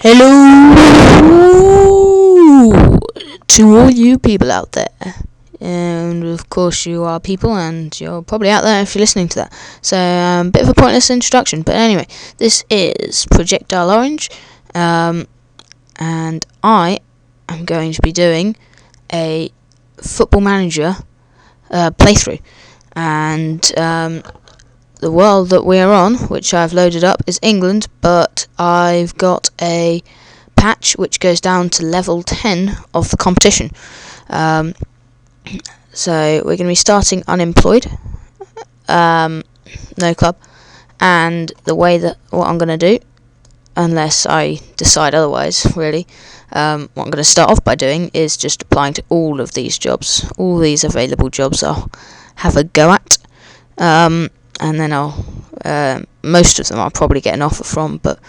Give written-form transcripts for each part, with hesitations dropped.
Hello to all you people out there. And of course you are people, and you're probably out there if you're listening to that. So a bit of a pointless introduction, but anyway, this is Projectile Orange, and I am going to be doing a Football Manager playthrough, and the world that we are on, which I've loaded up, is England, but I've got a patch which goes down to level 10 of the competition. So we're going to be starting unemployed, no club, and the way that what I'm going to do, unless I decide otherwise, really, what I'm going to start off by doing is just applying to all of these jobs, all these available jobs I'll have a go at, and then most of them I'll probably get an offer from, but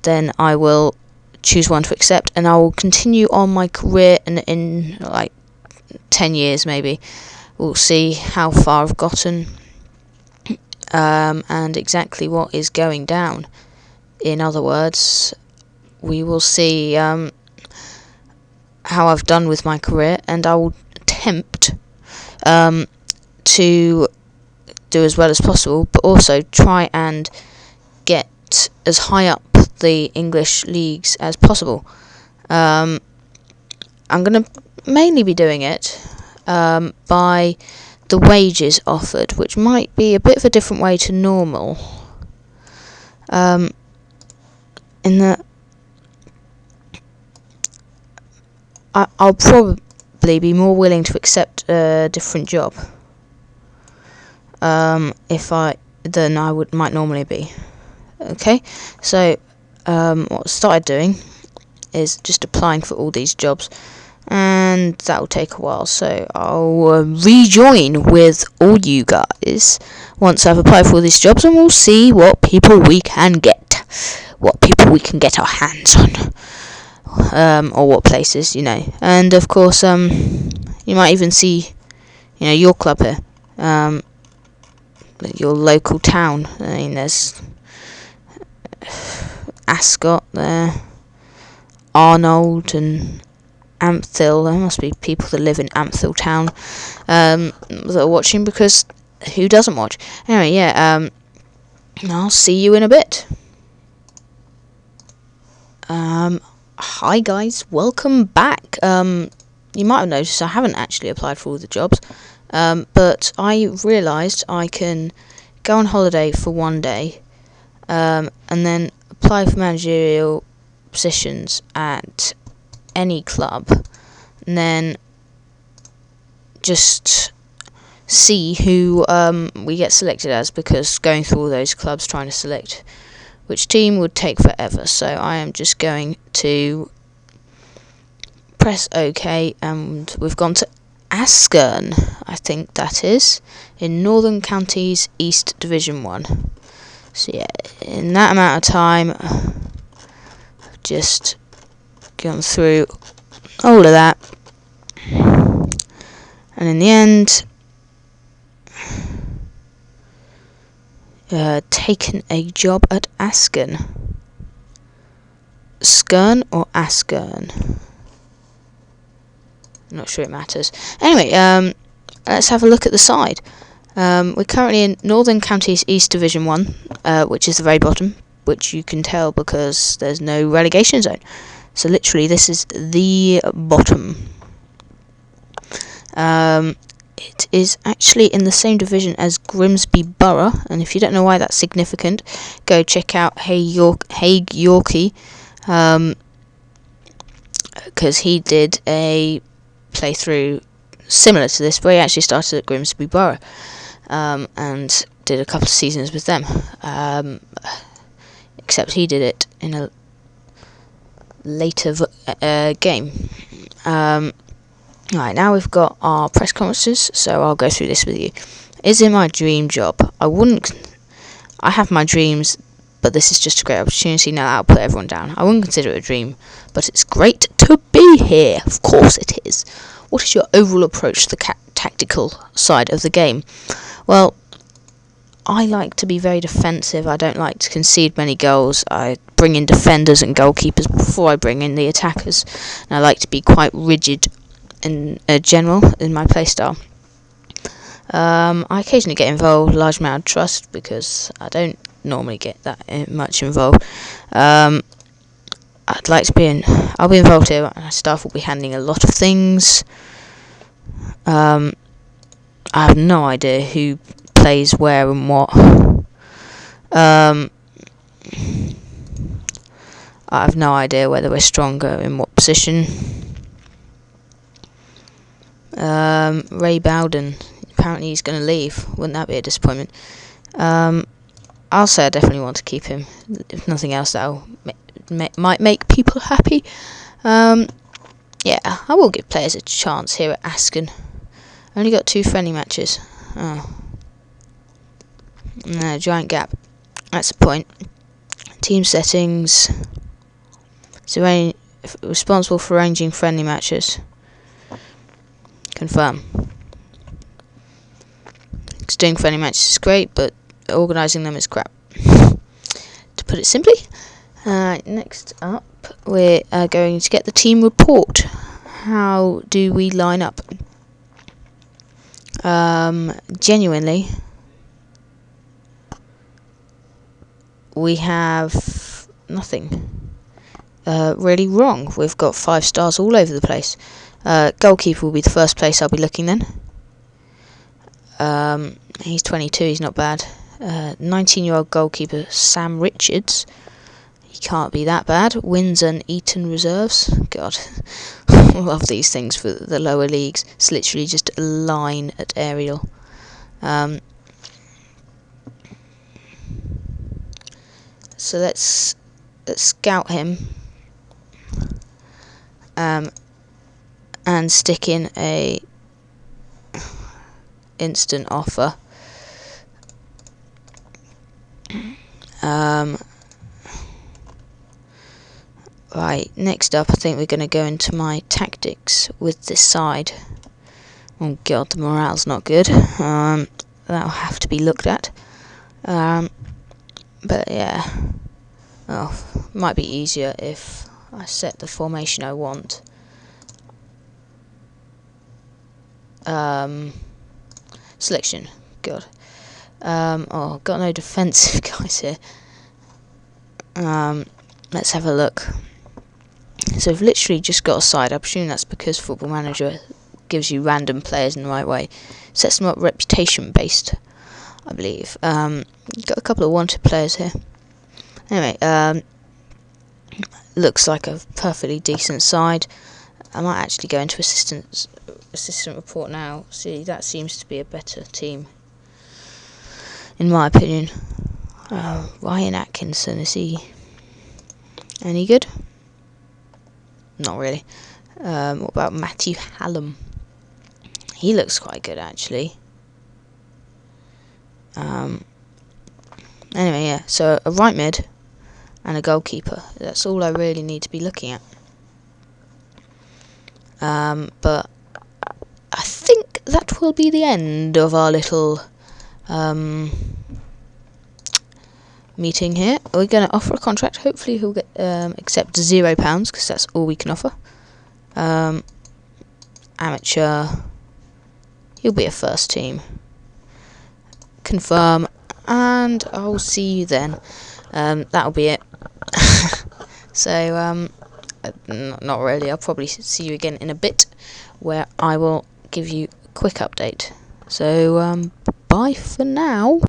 then I will choose one to accept, and I will continue on my career, and in like 10 years maybe we'll see how far I've gotten, and exactly what is going down. In other words, we will see how I've done with my career, and I will attempt to do as well as possible, but also try and get as high up the English leagues as possible. I'm going to mainly be doing it by the wages offered, which might be a bit of a different way to normal, in that I'll probably be more willing to accept a different job than I might normally be. Okay, so what I started doing is just applying for all these jobs, and that will take a while, so I'll rejoin with all you guys once I've applied for all these jobs, and we'll see what people we can get our hands on, or what places, and of course you might even see your club here, your local town. I mean, there's Ascot there, Arnold and Ampthill. There must be people that live in Ampthill town that are watching, because who doesn't watch? Anyway, I'll see you in a bit. Hi guys, welcome back. You might have noticed I haven't actually applied for all the jobs, but I realised I can go on holiday for one day, and then apply for managerial positions at any club, and then just see who we get selected as, because going through all those clubs trying to select which team would take forever. So I am just going to press OK, and we've gone to Askern, I think that is, in Northern Counties East Division 1. So yeah, in that amount of time, I've just gone through all of that, and in the end, taken a job at Askern. Skern or Askern? I'm not sure it matters. Anyway, let's have a look at the side. We're currently in Northern Counties East Division 1, which is the very bottom, which you can tell because there's no relegation zone. So literally this is the bottom. It is actually in the same division as Grimsby Borough, and if you don't know why that's significant, go check out Haig Yorkie, because he did a playthrough similar to this, where he actually started at Grimsby Borough, and did a couple of seasons with them, except he did it in a later game. Right, now we've got our press conferences, so I'll go through this with you. Is it my dream job? I have my dreams, but this is just a great opportunity. Now I'll put everyone down. I wouldn't consider it a dream, but it's great to be here. Of course it is. What is your overall approach to the tactical side of the game? Well, I like to be very defensive. I don't like to concede many goals. I bring in defenders and goalkeepers before I bring in the attackers. And I like to be quite rigid in general in my playstyle. I occasionally get involved, large amount of trust, because I don't normally get that much involved. I'd like to be in. I'll be involved here. My staff will be handling a lot of things. I have no idea who plays where and what. I have no idea whether we're stronger in what position. Ray Bowden, apparently he's going to leave. Wouldn't that be a disappointment? I'll say I definitely want to keep him. If nothing else, that'll might make people happy. Yeah, I will give players a chance here at Asken. Only got 2 friendly matches. Oh. No, giant gap. That's the point. Team settings. So responsible for arranging friendly matches. Confirm. Because doing friendly matches is great, but organising them is crap. To put it simply. Next up, we're going to get the team report. How do we line up? Genuinely, we have nothing really wrong. We've got 5 stars all over the place. Goalkeeper will be the first place I'll be looking then. He's 22, he's not bad. 19-year-old goalkeeper Sam Richards. He can't be that bad. Windsor and Eton reserves. God, I love these things for the lower leagues. It's literally just a line at aerial. So let's scout him. And stick in a instant offer. Right, next up I think we're going to go into my tactics with this side. Oh god, the morale's not good. That'll have to be looked at. But yeah. Oh, might be easier if I set the formation I want. Selection. God. Oh, got no defensive guys here. Let's have a look. So we've literally just got a side. I presume that's because Football Manager gives you random players in the right way. Sets them up reputation based, I believe. Got a couple of wanted players here. Anyway, looks like a perfectly decent side. I might actually go into assistant report now. See, that seems to be a better team, in my opinion. Ryan Atkinson, is he any good? Not really. What about Matthew Hallam? He looks quite good, actually. Anyway, yeah. So a right mid and a goalkeeper. That's all I really need to be looking at. But I think that will be the end of our little meeting here. We're going to offer a contract. Hopefully he'll get accept £0 because that's all we can offer. Amateur. He'll be a first team. Confirm, and I'll see you then. That'll be it. So not really. I'll probably see you again in a bit, where I will give you a quick update. So bye for now.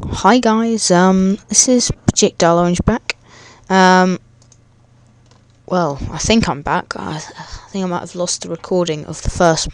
Hi guys, this is Projectile Orange back. Well, I think I'm back. I think I might have lost the recording of the first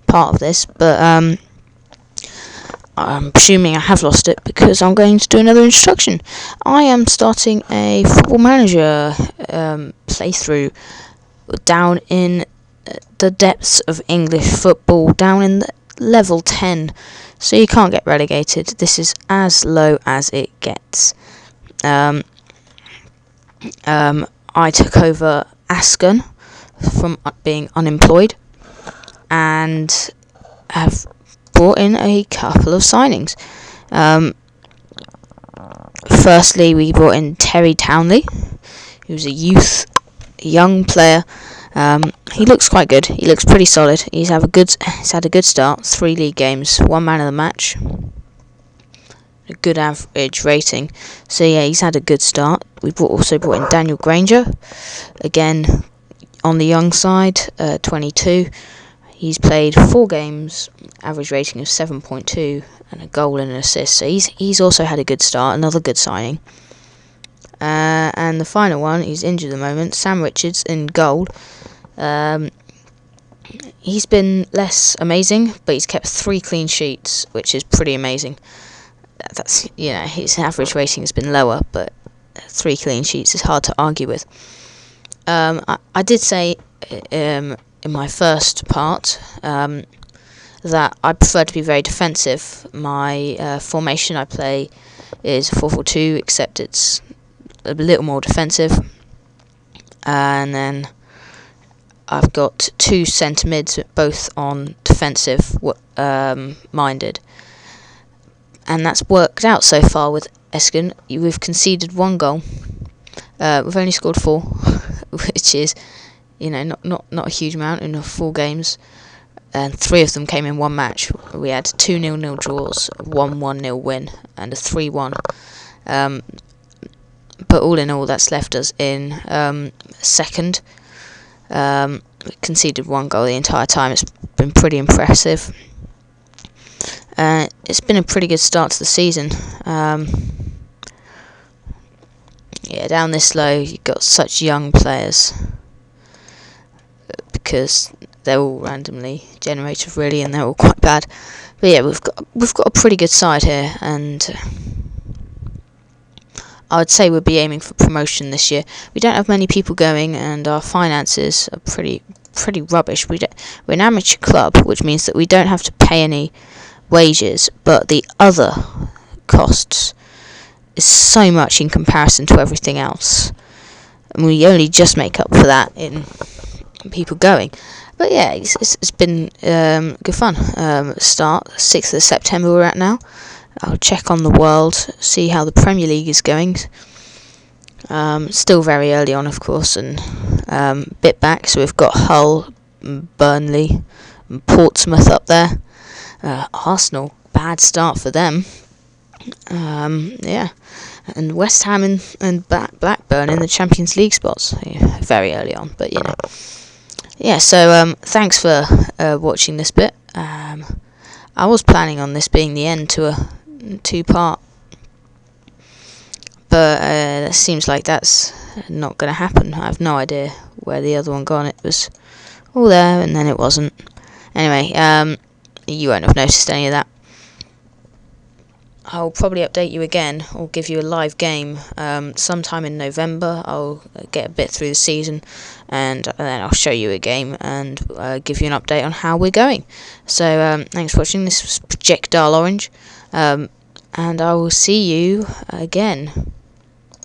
part of this, but I'm presuming I have lost it because I'm going to do another introduction. I am starting a Football Manager playthrough down in the depths of English football, down in the level 10. So you can't get relegated. This is as low as it gets. I took over Asken from being unemployed and have brought in a couple of signings. Firstly, we brought in Terry Townley, who's a young player. He looks quite good. He looks pretty solid. He's had a good start. 3 league games, 1 man of the match, a good average rating. So yeah, he's had a good start. We also brought in Daniel Granger, again on the young side, 22. He's played 4 games, average rating of 7.2, and a goal and an assist. So he's also had a good start, another good signing. And the final one, he's injured at the moment, Sam Richards in goal. He's been less amazing, but he's kept 3 clean sheets, which is pretty amazing. That's, his average rating has been lower, but 3 clean sheets is hard to argue with. I did say in my first part that I prefer to be very defensive. My formation I play is 4-4-2, except it's a little more defensive. And then I've got 2 centre mids, both on defensive minded. And that's worked out so far with Esken. We've conceded 1 goal. We've only scored 4, which is, not a huge amount in 4 games. And 3 of them came in 1 match. We had 2 0-0 draws, 1-1-0 win, and a 3-1. But all in all, that's left us in second. We conceded 1 goal the entire time. It's been pretty impressive. It's been a pretty good start to the season. Down this low, you've got such young players because they're all randomly generated, really, and they're all quite bad. But yeah, we've got a pretty good side here, and I would say we'll be aiming for promotion this year. We don't have many people going, and our finances are pretty rubbish. We're an amateur club, which means that we don't have to pay any wages, but the other costs is so much in comparison to everything else, and we only just make up for that in people going. But yeah, it's been good fun. Start 6th of September we're at now. I'll check on the world, see how the Premier League is going. Still very early on, of course, and bit back. So we've got Hull, Burnley, and Portsmouth up there. Arsenal, bad start for them. And West Ham and Blackburn in the Champions League spots. Very early on, but so thanks for watching this bit. I was planning on this being the end to a 2-part, but it seems like that's not going to happen. I have no idea where the other one gone. It was all there and then it wasn't. Anyway, you won't have noticed any of that. I'll probably update you again or give you a live game sometime in November. I'll get a bit through the season and then I'll show you a game and give you an update on how we're going. So thanks for watching. This was Projectile Orange, and I will see you again.